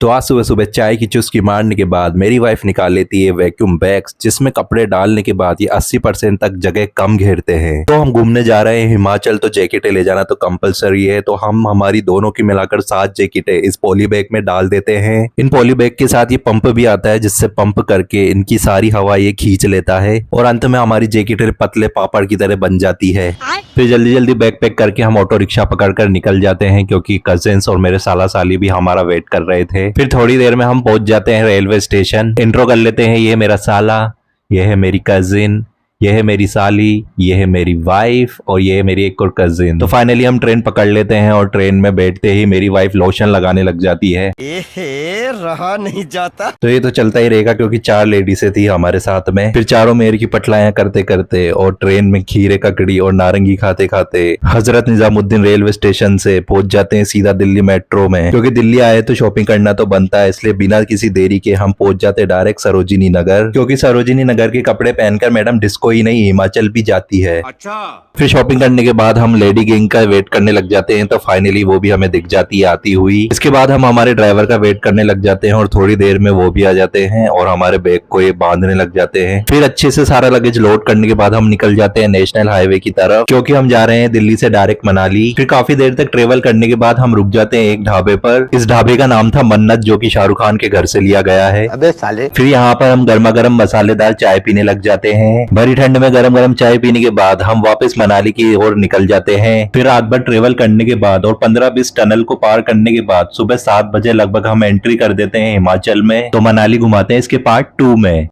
तो आज सुबह सुबह चाय की चुस्की मारने के बाद मेरी वाइफ निकाल लेती है वैक्यूम बैग्स, जिसमें कपड़े डालने के बाद ये 80% तक जगह कम घेरते हैं। तो हम घूमने जा रहे हैं हिमाचल, तो जैकेटें ले जाना तो कंपलसरी है। तो हम हमारी दोनों की मिलाकर 7 जैकेटें इस पॉली बैग में डाल देते हैं। इन पॉली बैग के साथ ये पंप भी आता है, जिससे पंप करके इनकी सारी हवा ये खींच लेता है और अंत में हमारी जैकेटें पतले पापड़ की तरह बन जाती है। फिर जल्दी जल्दी बैग पैक करके हम ऑटो रिक्शा पकड़कर निकल जाते हैं, क्योंकि कजिन्स और मेरे साला साली भी हमारा वेट कर रहे थे। फिर थोड़ी देर में हम पहुंच जाते हैं रेलवे स्टेशन। इंट्रो कर लेते हैं, ये है मेरा साला, ये है मेरी कजिन, ये है मेरी साली, ये है मेरी वाइफ और ये है मेरी एक और कजिन। तो फाइनली हम ट्रेन पकड़ लेते हैं और ट्रेन में बैठते ही मेरी वाइफ लोशन लगाने लग जाती है। रहा नहीं जाता। तो ये तो चलता ही रहेगा, क्योंकि 4 लेडीसें थी हमारे साथ में। फिर चारों मेयर की पटलायां करते करते और ट्रेन में खीरे ककड़ी और नारंगी खाते खाते हजरत निजामुद्दीन रेलवे स्टेशन से पहुंच जाते हैं सीधा दिल्ली मेट्रो में। क्योंकि दिल्ली आए तो शॉपिंग करना तो बनता है, इसलिए बिना किसी देरी के हम पहुंच जाते डायरेक्ट सरोजिनी नगर, क्योंकि सरोजिनी नगर के कपड़े पहनकर मैडम डिस्को ही नहीं हिमाचल भी जाती है। अच्छा। फिर शॉपिंग करने के बाद हम लेडी गैंग का वेट करने लग जाते हैं, तो फाइनली वो भी हमें दिख जाती है आती हुई। इसके बाद हम हमारे ड्राइवर का वेट करने लग जाते हैं और थोड़ी देर में वो भी आ जाते हैं और हमारे बैग को ये बांधने लग जाते हैं। फिर अच्छे से सारा लगेज लोड करने के बाद हम निकल जाते हैं नेशनल हाईवे की तरफ, क्योंकि हम जा रहे हैं दिल्ली से डायरेक्ट मनाली। फिर काफी देर तक ट्रेवल करने के बाद हम रुक जाते हैं एक ढाबे पर। इस ढाबे का नाम था मन्नत, जो कि शाहरुख खान के घर से लिया गया है। अबे साले। फिर यहाँ पर हम गर्मा गर्म मसालेदार चाय पीने लग जाते हैं। भरी ठंड में गरम गरम चाय पीने के बाद हम वापस मनाली की ओर निकल जाते हैं। फिर रात भर ट्रेवल करने के बाद और 15-20 टनल को पार करने के बाद सुबह 7 बजे लगभग हम एंट्री कर देते हैं हिमाचल में। तो मनाली घुमाते हैं इसके पार्ट 2 में।